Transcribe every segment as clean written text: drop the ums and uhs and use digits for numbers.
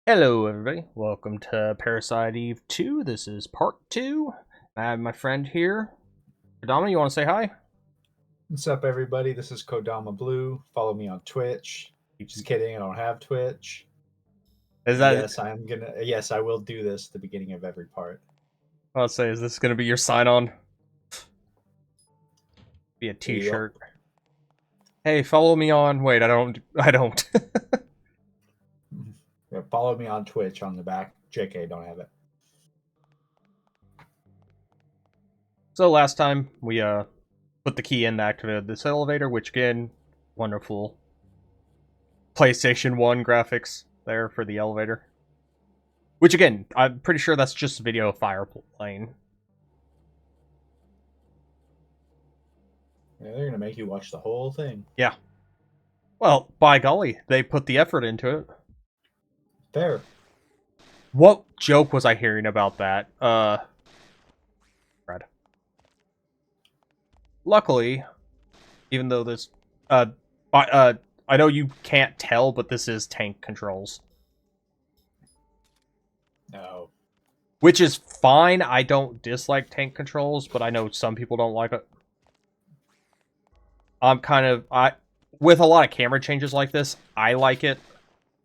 Hello, everybody. Welcome to Parasite Eve 2. This is part 2. I have my friend here. Adama, you want to say hi? What's up, everybody? This is Kodama Blue. Follow me on Twitch. Just kidding, I don't have Twitch. Is that, Yes, I am gonna. Yes, I will do this at the beginning of every part. I'll say, is this going to be your sign on? Be a t Yep. shirt. Hey, follow me on. Wait, I don't. I don't. Yeah, follow me on Twitch on the back. JK, don't have it. So, last time we put the key in to activate this elevator, which again, wonderful PlayStation 1 graphics there for the elevator. Which again, I'm pretty sure that's just a video of fire playing. Yeah, they're gonna make you watch the whole thing. Yeah. Well, by golly, they put the effort into it. Fair. What joke was I hearing about that? Fred. Luckily, even though this, uh, I know you can't tell, but this is tank controls, No. which is fine. I don't dislike tank controls, but I know some people don't like it. I'm kind of with a lot of camera changes like this, I like it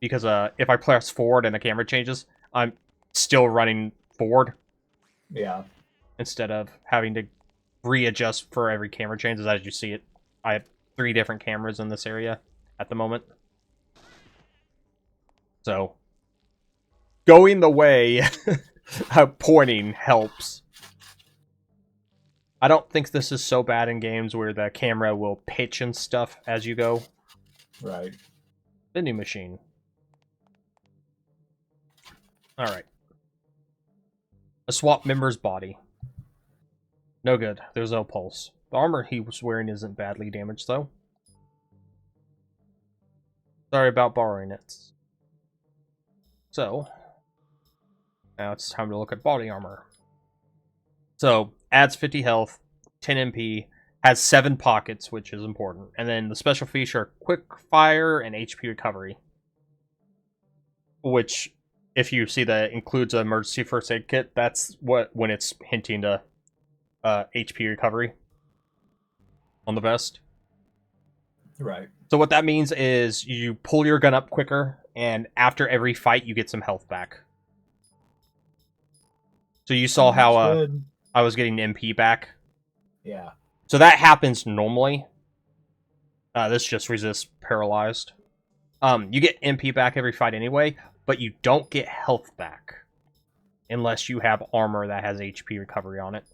because if I press forward and the camera changes, I'm still running forward Yeah. instead of having to readjust for every camera changes. As you see it, I have 3 different cameras in this area at the moment. So, going the way pointing helps. I don't think this is so bad in games where the camera will pitch and stuff as you go. Right. Vending machine. Alright. A swap member's body. No good. There's no pulse. The armor he was wearing isn't badly damaged, though. Sorry about borrowing it. So, now it's time to look at body armor. So, adds 50 health, 10 MP, has 7 pockets, which is important. And then the special feature, quick fire and HP recovery. Which, if you see that includes an emergency first aid kit, that's when it's hinting to HP recovery on the vest. Right. So what that means is you pull your gun up quicker, and after every fight, you get some health back. So you saw how Sounds good. I was getting MP back. Yeah. So that happens normally. This just resists paralyzed. You get MP back every fight anyway, but you don't get health back unless you have armor that has HP recovery on it.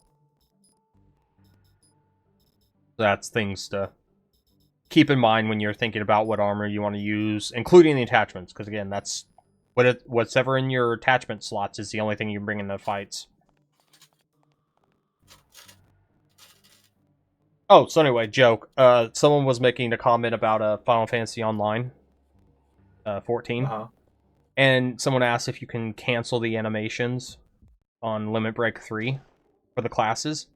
So that's things to keep in mind when you're thinking about what armor you want to use, including the attachments, because again, that's what's ever in your attachment slots is the only thing you bring in the fights. Oh, so anyway, joke. Someone was making a comment about Final Fantasy Online 14, Uh-huh. and someone asked if you can cancel the animations on Limit Break 3 for the classes.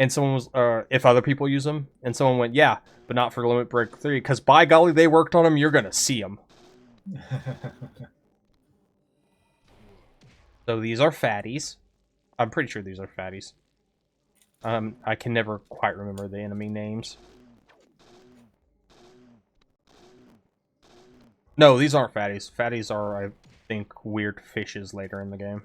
And someone was, if other people use them, and someone went, yeah, but not for Limit Break 3, because by golly, they worked on them, you're gonna see them. So these are fatties. I'm pretty sure these are fatties. I can never quite remember the enemy names. No, these aren't fatties. Fatties are, I think, weird fishes later in the game.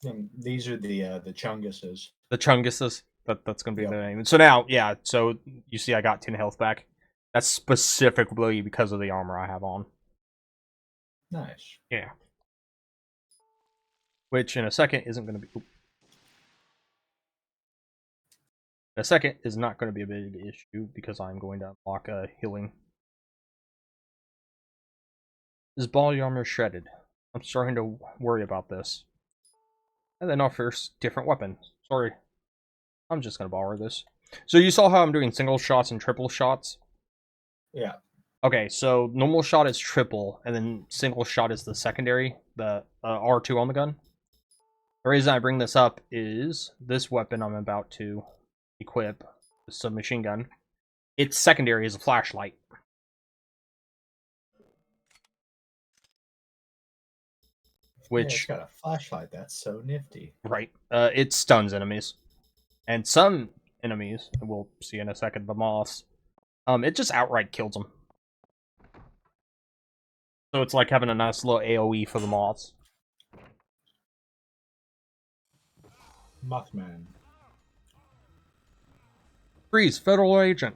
And these are the chunguses. The Chunguses. That's gonna be Yep. their name. So now, yeah, so you see I got 10 health back. That's specifically because of the armor I have on. Nice. Yeah. Which in a second isn't gonna be... In a second is not going to be a big issue because I'm going to unlock a healing. Is body armor shredded? I'm starting to worry about this. And then our first different weapon. Sorry. I'm just going to borrow this. So you saw how I'm doing single shots and triple shots? Yeah. Okay, so normal shot is triple, and then single shot is the secondary, the R2 on the gun. The reason I bring this up is this weapon I'm about to equip, the submachine gun. Its secondary is a flashlight. Yeah, it's which, got a flashlight. That's so nifty. right, it stuns enemies. And some enemies, we'll see in a second, the moths, it just outright kills them. So it's like having a nice little AoE for the moths. Mothman. Freeze, federal agent.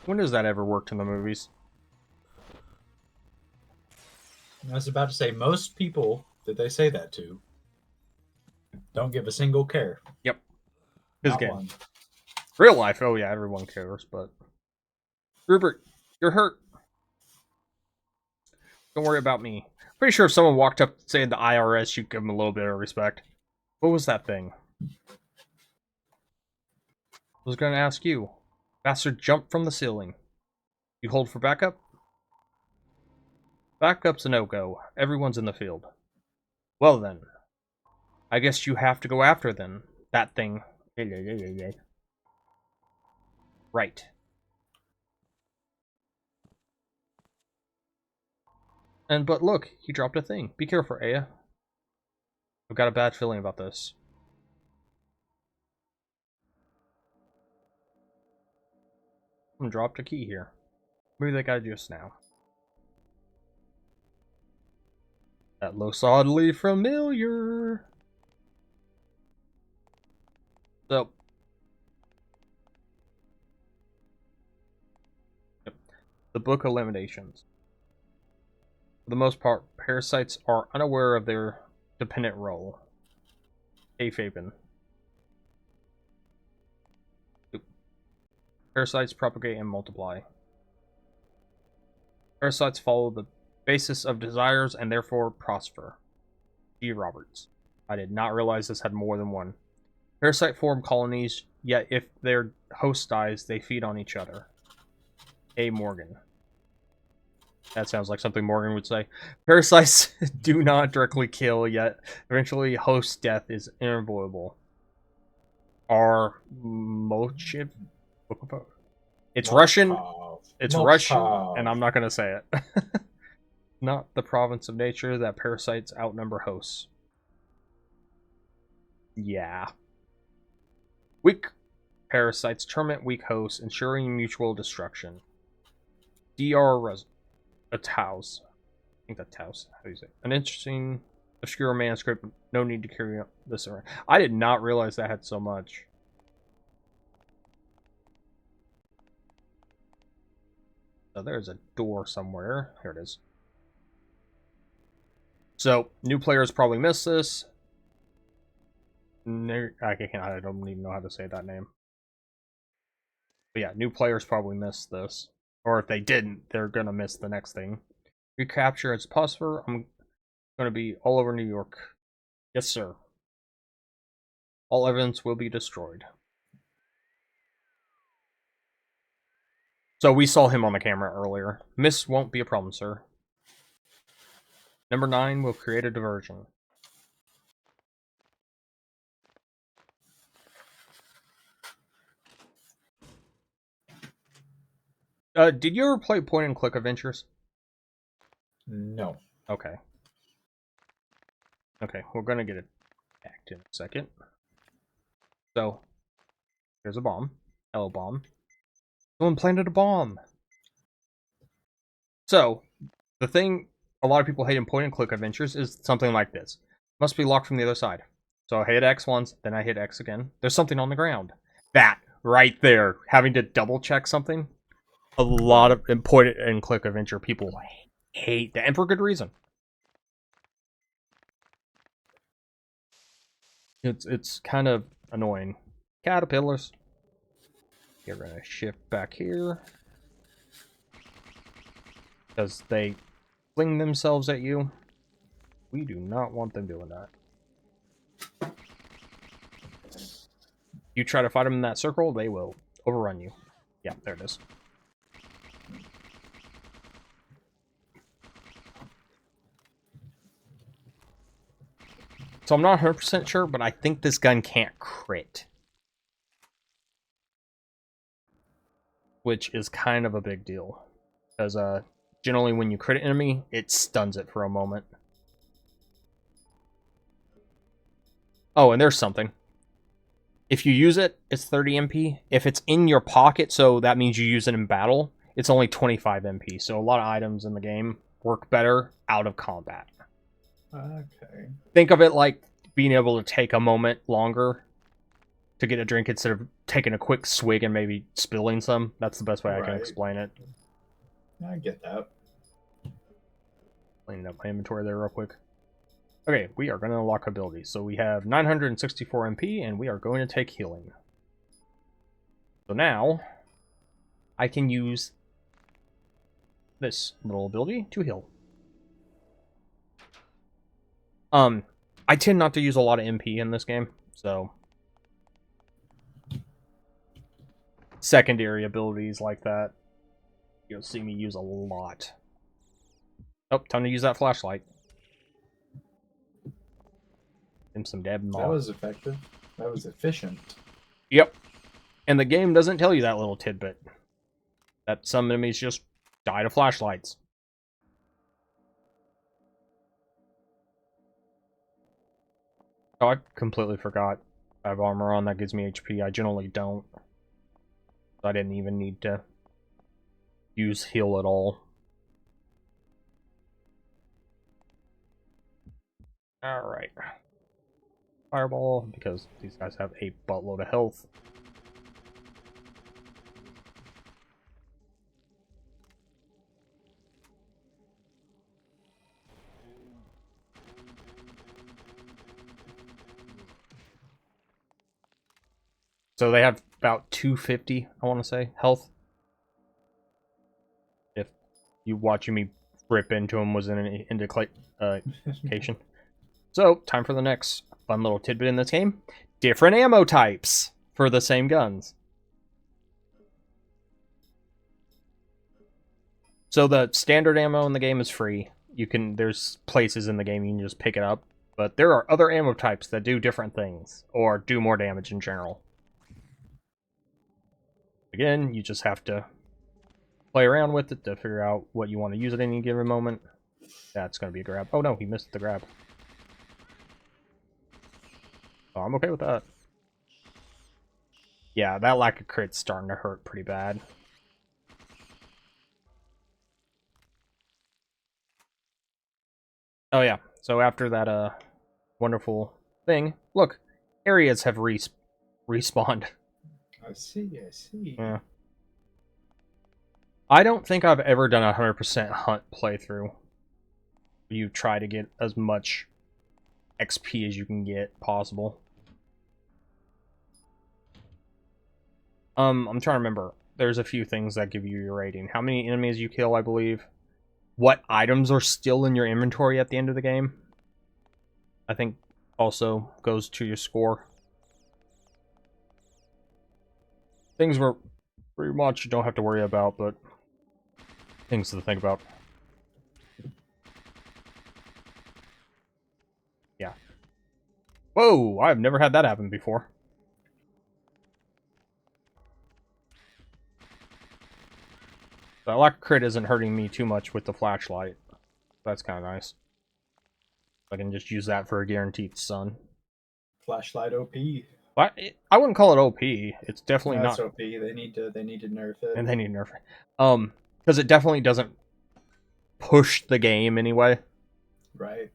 When does that ever work in the movies? I was about to say, most people that they say that to don't give a single care. Yep. Because Not again, one. real life, oh yeah, everyone cares, but... Rupert, you're hurt. Don't worry about me. Pretty sure if someone walked up saying the IRS, you'd give them a little bit of respect. What was that thing? I was gonna ask you. Bastard jumped from the ceiling. You hold for backup? Backup's a no-go. Everyone's in the field. Well then. I guess you have to go after them. That thing. Right. But look, he dropped a thing. Be careful, Aya. I've got a bad feeling about this. Someone dropped a key here. Maybe they got it just now. That looks oddly familiar. So, the book eliminations. For the most part, parasites are unaware of their dependent role. Faben. Parasites propagate and multiply. Parasites follow the basis of desires and therefore prosper. G. Roberts. I did not realize this had more than one. Parasite form colonies, yet if their host dies, they feed on each other. A. Morgan. That sounds like something Morgan would say. Parasites do not directly kill, yet eventually host death is inevitable. R. Mochiv? It's Russian. It's Russian, and I'm not going to say it. Not the province of nature that parasites outnumber hosts. Yeah. Weak parasites torment weak hosts, ensuring mutual destruction. Dr. A Taos. I think that's Taos. How do you say it? An interesting, obscure manuscript. No need to carry this around. I did not realize that had so much. So there's a door somewhere. Here it is. So, new players probably missed this. I don't even know how to say that name. But yeah, new players probably missed this. Or if they didn't, they're going to miss the next thing. Recapture its phosphor. I'm going to be all over New York. Yes, sir. All evidence will be destroyed. So we saw him on the camera earlier. Miss won't be a problem, sir. Number 9 will create a diversion. Did you ever play point and click adventures? No. Okay. Okay, we're gonna get it back in a second. So, here's a bomb. Hello, bomb. Someone planted a bomb! So, the thing a lot of people hate in point and click adventures is something like this. Must be locked from the other side. So I hit X once, then I hit X again. There's something on the ground. That, right there, having to double check something. A lot of point and click adventure people hate that, and for good reason. It's kind of annoying. Caterpillars. You're gonna shift back here. Because they fling themselves at you. We do not want them doing that. You try to fight them in that circle, they will overrun you. Yeah, there it is. So I'm not 100% sure, but I think this gun can't crit. Which is kind of a big deal. Because generally when you crit an enemy, it stuns it for a moment. Oh, and there's something. If you use it, it's 30 MP. If it's in your pocket, so that means you use it in battle, it's only 25 MP. So a lot of items in the game work better out of combat. Okay. Think of it like being able to take a moment longer to get a drink instead of taking a quick swig and maybe spilling some. That's the best way I can explain it. I get that. Cleaning up my inventory there real quick. Okay, we are going to unlock abilities. So we have 964 MP, and we are going to take healing. So now, I can use this little ability to heal. I tend not to use a lot of MP in this game, so secondary abilities like that, you'll see me use a lot. Oh, time to use that flashlight. Give some dab and That was effective. That was efficient. Yep. And the game doesn't tell you that little tidbit. That some enemies just die to flashlights. Oh, I completely forgot. I have armor on, that gives me HP. I generally don't. So I didn't even need to use heal at all. Alright. Fireball, because these guys have a buttload of health. So they have about 250, I want to say, health. If you watching me rip into them was an indication. So, time for the next fun little tidbit in this game. Different ammo types for the same guns. So the standard ammo in the game is free. There's places in the game you can just pick it up. But there are other ammo types that do different things, or do more damage in general. Again, you just have to play around with it to figure out what you want to use at any given moment. That's going to be a grab. Oh no, he missed the grab. Oh, I'm okay with that. Yeah, that lack of crit's starting to hurt pretty bad. Oh yeah, so after that wonderful thing, look, areas have respawned. I see. Yeah. I don't think I've ever done a 100% hunt playthrough. You try to get as much XP as you can get possible. I'm trying to remember. There's a few things that give you your rating. How many enemies you kill, I believe. What items are still in your inventory at the end of the game, I think also goes to your score. Things we're pretty much don't have to worry about, but things to think about. Yeah. Whoa, I've never had that happen before. That lack of crit isn't hurting me too much with the flashlight. That's kind of nice. I can just use that for a guaranteed stun. Flashlight OP. I wouldn't call it OP. It's definitely That's not OP. They need to nerf it. And they need to nerf it. Because it definitely doesn't push the game anyway. Right.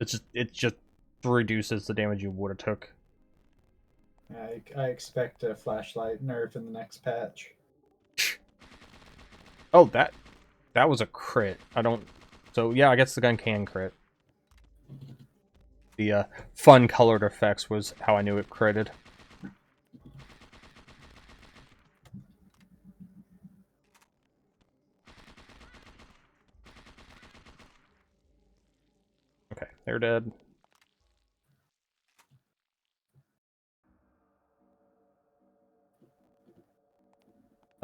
It just reduces the damage you would have took. I expect a flashlight nerf in the next patch. Oh, that was a crit. So yeah, I guess the gun can crit. The fun colored effects was how I knew it critted. Okay, they're dead.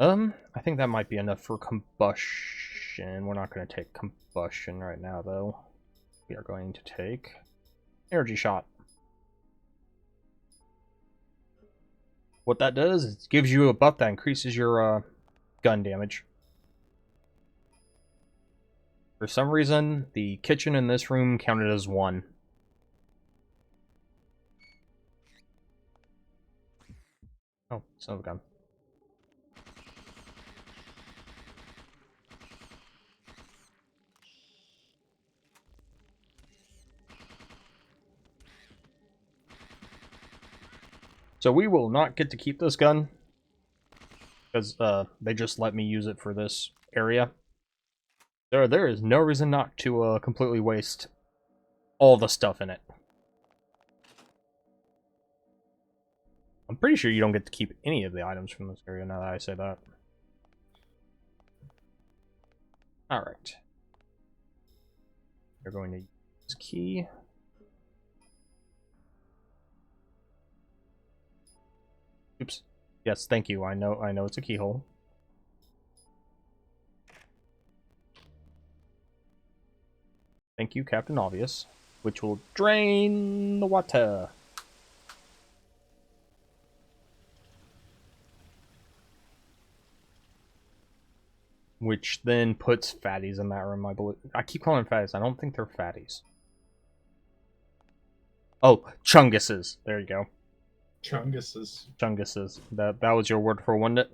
I think that might be enough for combustion. We're not going to take combustion right now, though. We are going to take energy shot. What that does is it gives you a buff that increases your gun damage. For some reason, the kitchen in this room counted as 1. Oh, son of a gun. So we will not get to keep this gun, because they just let me use it for this area. There is no reason not to completely waste all the stuff in it. I'm pretty sure you don't get to keep any of the items from this area now that I say that. Alright. We're going to use key. Oops. Yes, thank you. I know it's a keyhole. Thank you, Captain Obvious. Which will drain the water. Which then puts fatties in that room, I believe. I keep calling them fatties. I don't think they're fatties. Oh, chunguses. There you go. Chunguses. Chunguses. That was your word for it, wasn't it?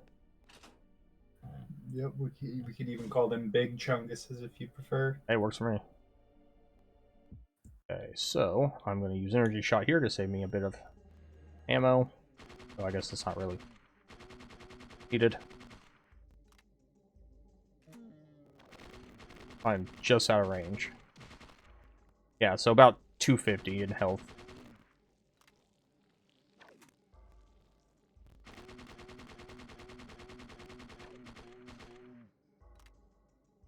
Yep, we could even call them big chunguses if you prefer. Hey, works for me. Okay, so I'm going to use energy shot here to save me a bit of ammo. So I guess it's not really needed. I'm just out of range. Yeah, so about 250 in health.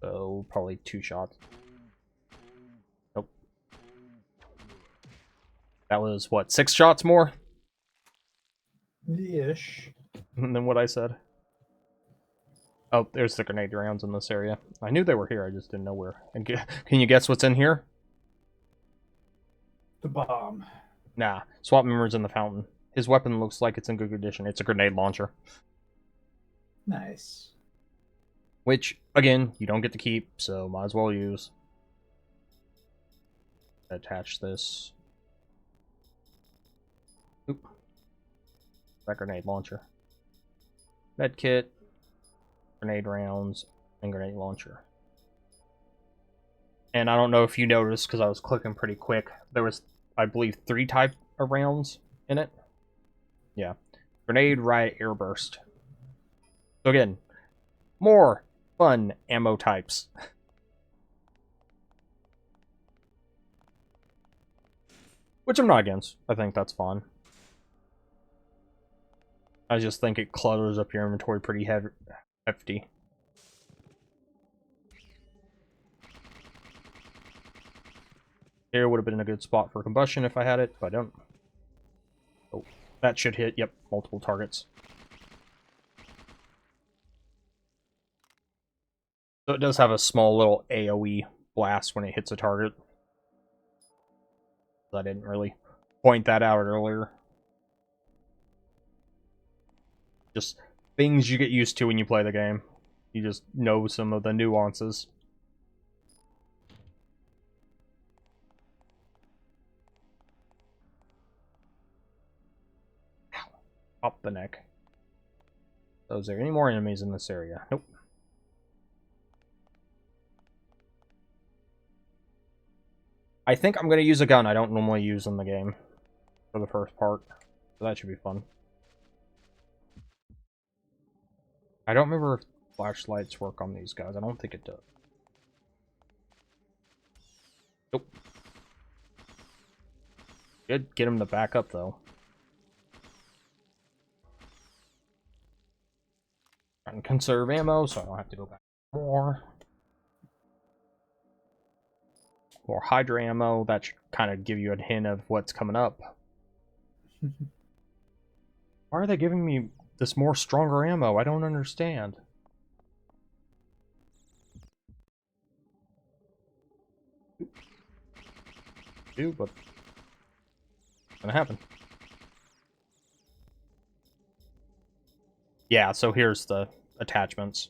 So probably 2 shots. Nope. That was what, 6 shots more? Ish. Than what I said. Oh, there's the grenade rounds in this area. I knew they were here, I just didn't know where. And can you guess what's in here? The bomb. Nah, swap members in the fountain. His weapon looks like it's in good condition. It's a grenade launcher. Nice. Which, again, you don't get to keep, so might as well use. Attach this. Oop. That grenade launcher. Med kit, grenade rounds, and grenade launcher. And I don't know if you noticed, because I was clicking pretty quick, there was, I believe, 3 types of rounds in it. Yeah. Grenade, riot, airburst. So again, more fun ammo types. Which I'm not against. I think that's fun. I just think it clutters up your inventory pretty hefty. Here would have been a good spot for combustion if I had it, but I don't. Oh, that should hit, yep, multiple targets. So it does have a small little AoE blast when it hits a target. I didn't really point that out earlier. Just things you get used to when you play the game. You just know some of the nuances. Ow. Up the neck. So is there any more enemies in this area? Nope. I think I'm going to use a gun I don't normally use in the game for the first part. So that should be fun. I don't remember if flashlights work on these guys. I don't think it does. Nope. Good. Get him to back up, though. Trying to conserve ammo, so I don't have to go back more. More Hydra ammo. That should kind of give you a hint of what's coming up. Why are they giving me this more stronger ammo? I don't understand. Dude, what's gonna happen? Yeah, so here's the attachments.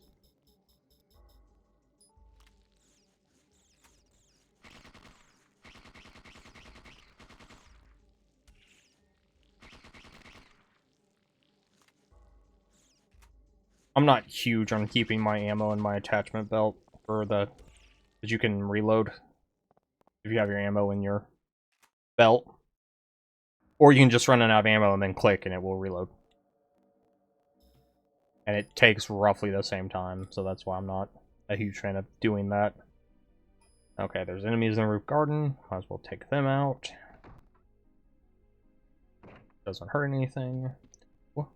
I'm not huge on keeping my ammo in my attachment belt for the... Because you can reload if you have your ammo in your belt. Or you can just run out of ammo and then click and it will reload. And it takes roughly the same time, so that's why I'm not a huge fan of doing that. Okay, there's enemies in the roof garden. Might as well take them out. Doesn't hurt anything. Whoa.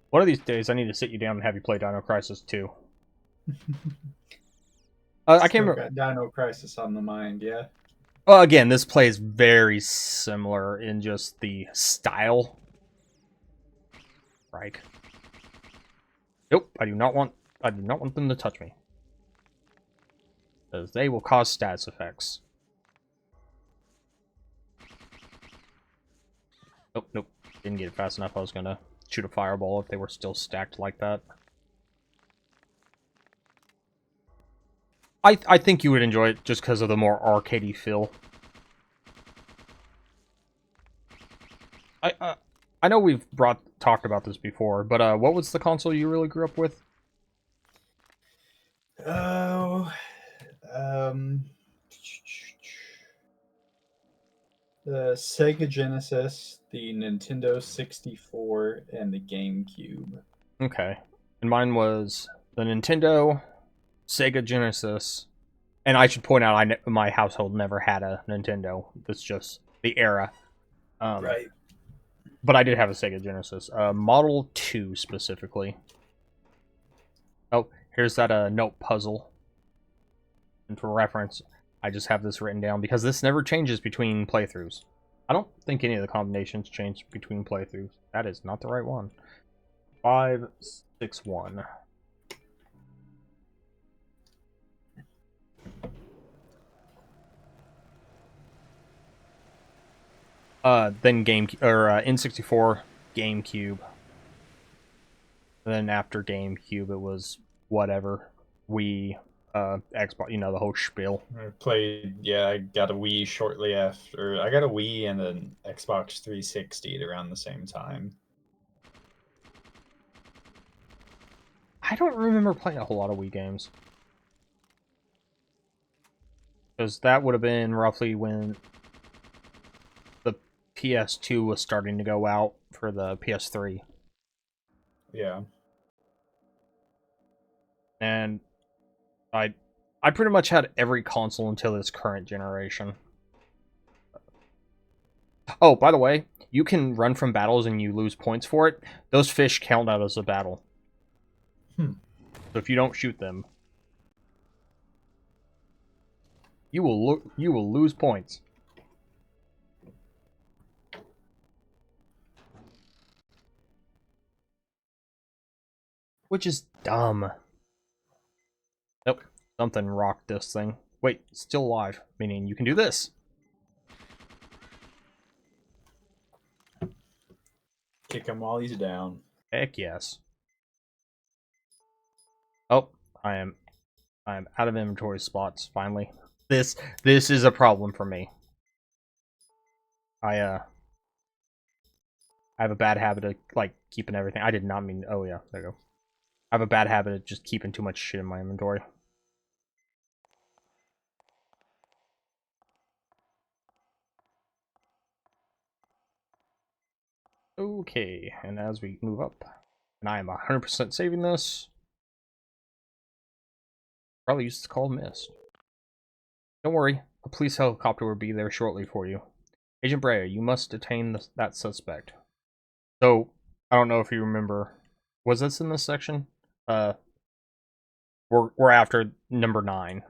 One of these days, I need to sit you down and have you play Dino Crisis 2. I can't remember. Got Dino Crisis on the mind, yeah. Well, again, this plays very similar in just the style. Right. Nope, I do not want them to touch me. Because they will cause status effects. Nope, nope. Didn't get it fast enough. I was gonna shoot a fireball if they were still stacked like that. I think you would enjoy it just because of the more arcadey feel. I know we've talked about this before, but what was the console you really grew up with? Oh, the Sega Genesis, the Nintendo 64, and the GameCube. Okay. And mine was the Nintendo, Sega Genesis, and I should point out my household never had a Nintendo. That's just the era. Right. But I did have a Sega Genesis. Model 2 specifically. Oh, here's that note puzzle. And for reference, I just have this written down because this never changes between playthroughs. I don't think any of the combinations change between playthroughs. That is not the right one. 5, 6, 1. Then N64, GameCube. Then after GameCube, it was whatever. Wii, Xbox, you know, the whole spiel. I played, yeah, I got a Wii shortly after. I got a Wii and an Xbox 360 at around the same time. I don't remember playing a whole lot of Wii games. Because that would have been roughly when the PS2 was starting to go out for the PS3. Yeah. And I pretty much had every console until this current generation. Oh, by the way, you can run from battles and you lose points for it. Those fish count out as a battle. So if you don't shoot them, you will lose points. Which is dumb. Nope, something rocked this thing. Wait, still alive, meaning you can do this. Kick him while he's down. Heck yes. Oh, I am out of inventory spots finally. This is a problem for me. I have a bad habit of like keeping everything. I did not mean. Oh yeah, there you go. I have a bad habit of just keeping too much shit in my inventory. Okay, and as we move up, and I am 100% saving this. Probably used to call missed. Don't worry, a police helicopter will be there shortly for you. Agent Brea, you must detain that suspect. So, I don't know if you remember. Was this in this section? We're after number 9.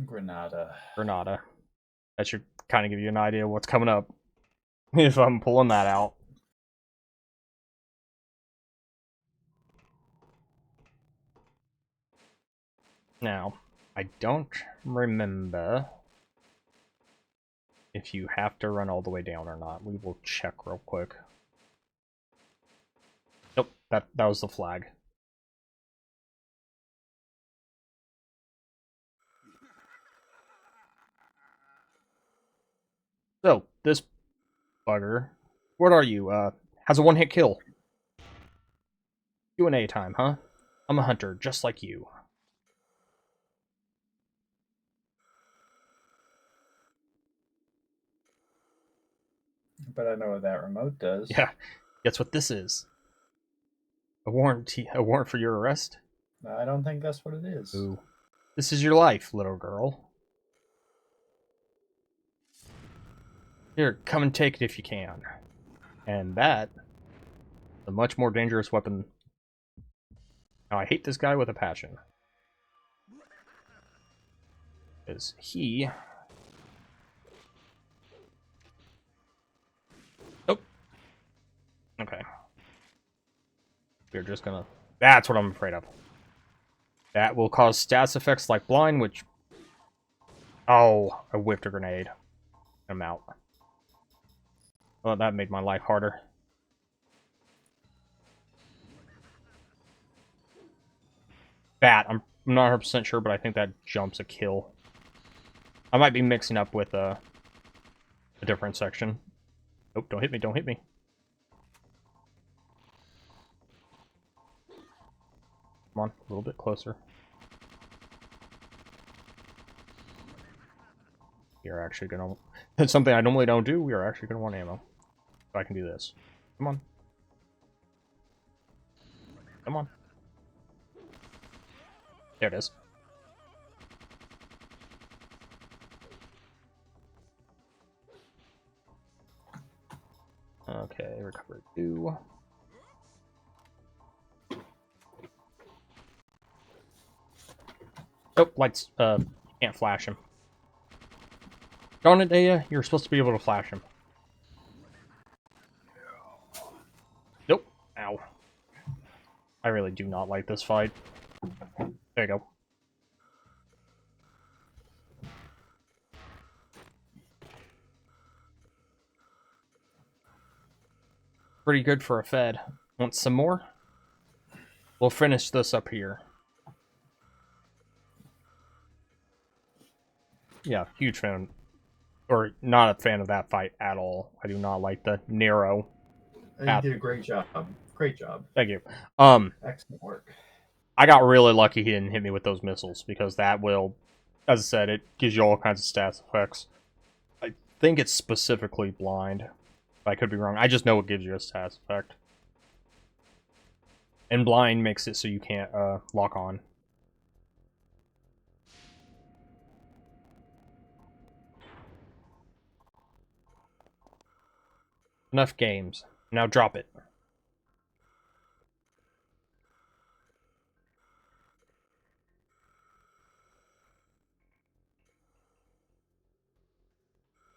Granada. That should kind of give you an idea of what's coming up. If I'm pulling that out. Now, I don't remember if you have to run all the way down or not. We will check real quick. Nope, that was the flag. So, this bugger... What are you? Has a one-hit kill. Q&A time, huh? I'm a hunter, just like you. But I know what that remote does. Yeah. Guess what this is? A warrant for your arrest? I don't think that's what it is. Ooh. This is your life, little girl. Here, come and take it if you can. And that... a much more dangerous weapon. Now, I hate this guy with a passion. Because he... Oh. Okay. We're just gonna... That's what I'm afraid of. That will cause stats effects like blind, which... Oh, I whipped a grenade. I'm out. Well, that made my life harder. Bat. I'm not 100% sure, but I think that jumps a kill. I might be mixing up with a different section. Nope, don't hit me, don't hit me. Come on, a little bit closer. You're actually gonna... That's something I normally don't do. We are actually gonna want ammo. So I can do this. Come on. Come on. There it is. Okay, recover 2. Oh, lights. Can't flash him. Darn it, Brea. You're supposed to be able to flash him. Nope. Ow. I really do not like this fight. There you go. Pretty good for a fed. Want some more? We'll finish this up here. Yeah, huge fan. Or not a fan of that fight at all. I do not like the narrow. You did a great job. Great job. Thank you. Excellent work. I got really lucky he didn't hit me with those missiles, because that will, as I said, it gives you all kinds of stats effects. I think it's specifically blind. I could be wrong. I just know it gives you a stats effect. And blind makes it so you can't lock on. Enough games. Now drop it.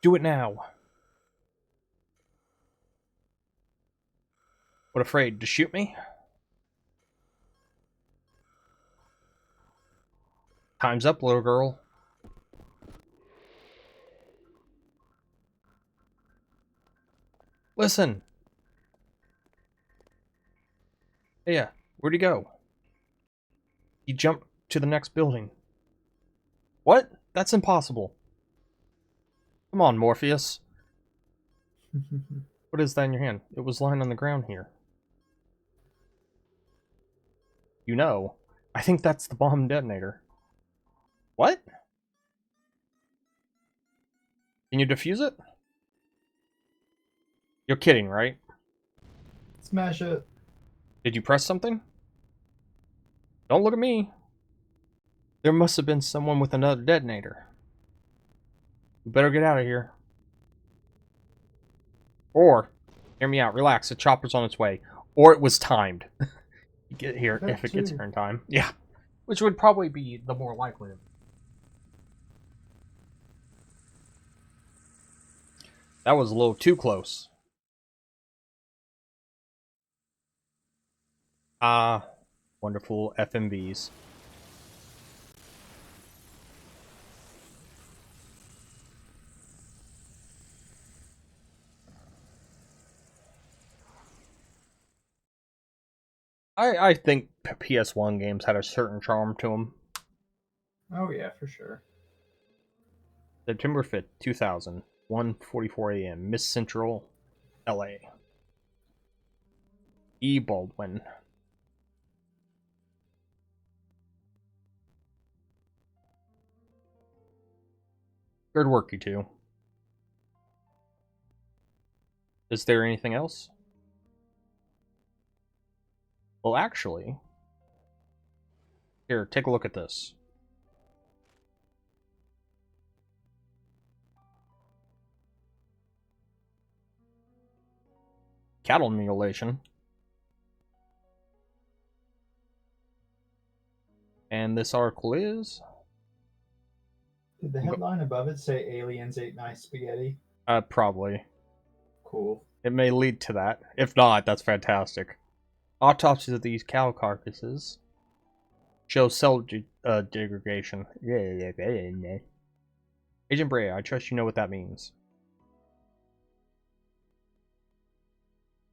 Do it now. What, afraid to shoot me? Time's up, little girl. Listen. Hey, yeah, where'd he go? He jumped to the next building. What? That's impossible. Come on, Morpheus. What is that in your hand? It was lying on the ground here. You know, I think that's the bomb detonator. What? Can you defuse it? You're kidding, right? Smash it. Did you press something? Don't look at me. There must have been someone with another detonator. We better get out of here. Or, hear me out, relax, the chopper's on its way. Or it was timed. Get here if it gets here in time. Yeah. Which would probably be the more likely. That was a little too close. Ah, wonderful FMVs. I think PS1 games had a certain charm to them. Oh yeah, for sure. September 5th, 2000. 1:44 a.m. Miss Central, LA. E. Baldwin. Good work, you two. Is there anything else? Well, actually, here, take a look at this. Cattle mutilation. And this article is... Did the headline above it say aliens ate my spaghetti? Probably. Cool. It may lead to that. If not, that's fantastic. Autopsies of these cow carcasses show cell degradation. Agent Brea, I trust you know what that means.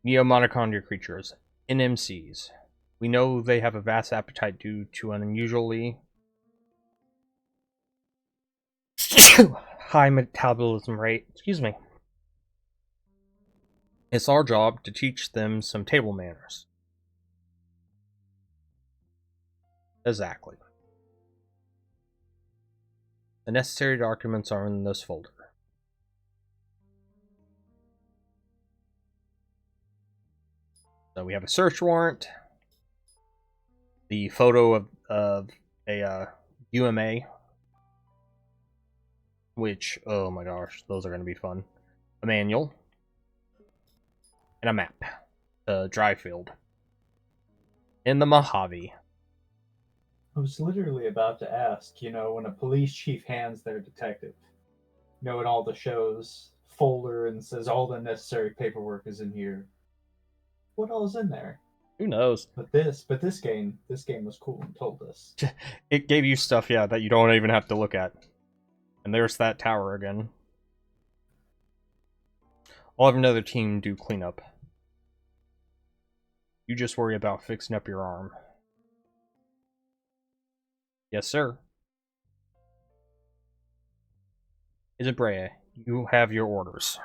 Neo-mitochondrion creatures, NMCs. We know they have a vast appetite due to an unusually high metabolism rate. Excuse me. It's our job to teach them some table manners. Exactly. The necessary documents are in this folder. So we have a search warrant, the photo of a UMA, which, oh my gosh, those are going to be fun. A manual, and a map. The dry field. In the Mojave. I was literally about to ask, when a police chief hands their detective, in all the shows, folder and says all the necessary paperwork is in here. What all is in there? Who knows? But this game was cool and told us. It gave you stuff, yeah, that you don't even have to look at. And there's that tower again. I'll have another team do cleanup. You just worry about fixing up your arm. Yes, sir. Agent Brea, you have your orders.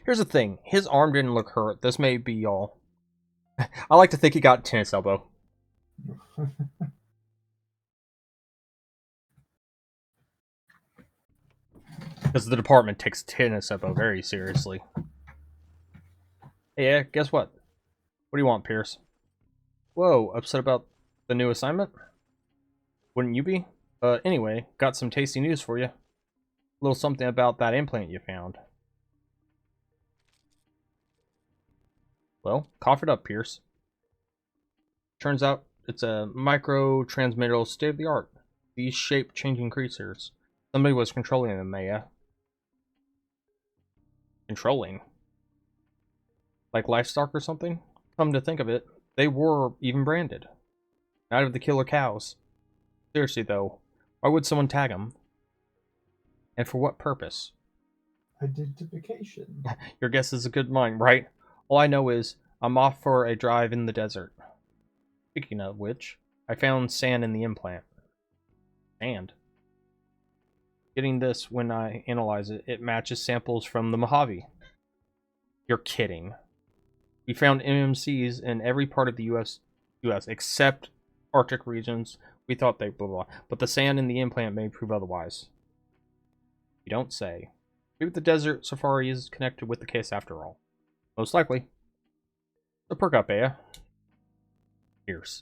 Here's the thing. His arm didn't look hurt. This may be all. I like to think he got tennis elbow. Because the department takes tennis elbow very seriously. Hey, guess what? What do you want, Pierce? Whoa, upset about the new assignment? Wouldn't you be? Anyway, got some tasty news for you. A little something about that implant you found. Well, cough it up, Pierce. Turns out it's a micro-transmittal state-of-the-art. These shape-changing creatures. Somebody was controlling them, Maya. Controlling? Like livestock or something? Come to think of it, they were even branded. Out of the killer cows. Seriously though, why would someone tag them? And for what purpose? Identification. Your guess is a good mine, right? All I know is, I'm off for a drive in the desert. Speaking of which, I found sand in the implant. Sand? Getting this, when I analyze it, it matches samples from the Mojave. You're kidding. We found MMCs in every part of the US except Arctic regions. We thought they blah blah, but the sand in the implant may prove otherwise. You don't say. Maybe the desert safari is connected with the case after all. Most likely. So perk up, Bea. Here's.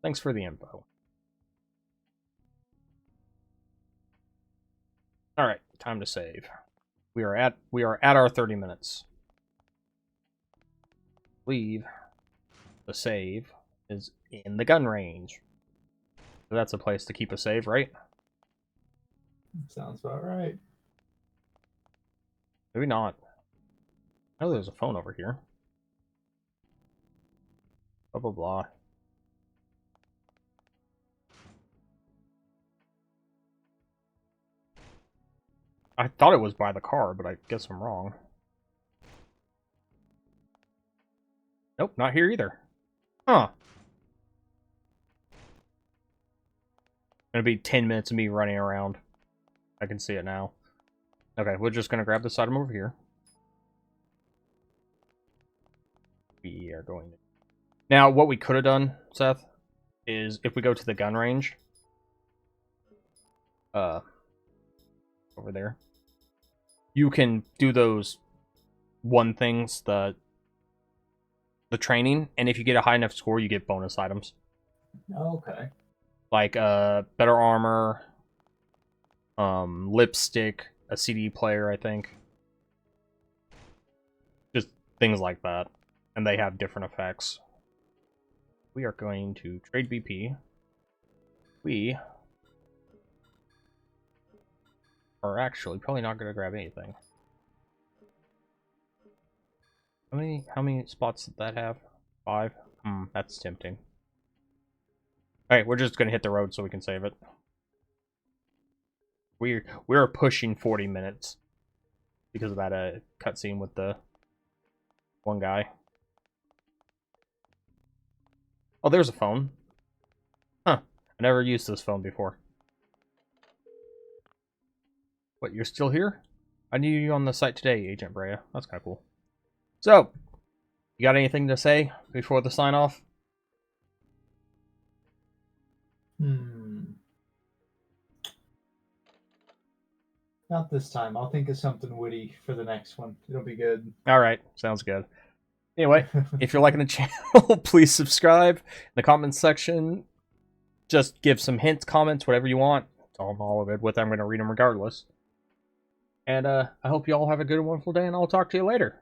Thanks for the info. Alright, time to save. We are at our 30 minutes. Leave. The save is in the gun range. So that's a place to keep a save, right? Sounds about right. Maybe not. I know there's a phone over here. Blah blah blah. I thought it was by the car, but I guess I'm wrong. Nope, not here either. Huh. Gonna be 10 minutes of me running around. I can see it now. Okay, we're just gonna grab this item over here. We are going to... Now, what we could have done, Seth, is if we go to the gun range, over there, you can do those one things, the training, and if you get a high enough score, you get bonus items. Okay. Like better armor, lipstick, a CD player, I think. Just things like that. And they have different effects. We are going to trade BP. We are actually probably not going to grab anything. How many spots did that have? 5? That's tempting. Alright, we're just gonna hit the road so we can save it. We're pushing 40 minutes because of that cutscene with the one guy. Oh, there's a phone. Huh. I never used this phone before. What, you're still here? I knew you on the site today, Agent Brea. That's kind of cool. So, you got anything to say before the sign off? Not this time. I'll think of something witty for the next one. It'll be good. Alright, sounds good. Anyway, if you're liking the channel, please subscribe. In the comments section, just give some hints, comments, whatever you want. I'm all good with it. I'm going to read them regardless. And I hope you all have a good and wonderful day, and I'll talk to you later.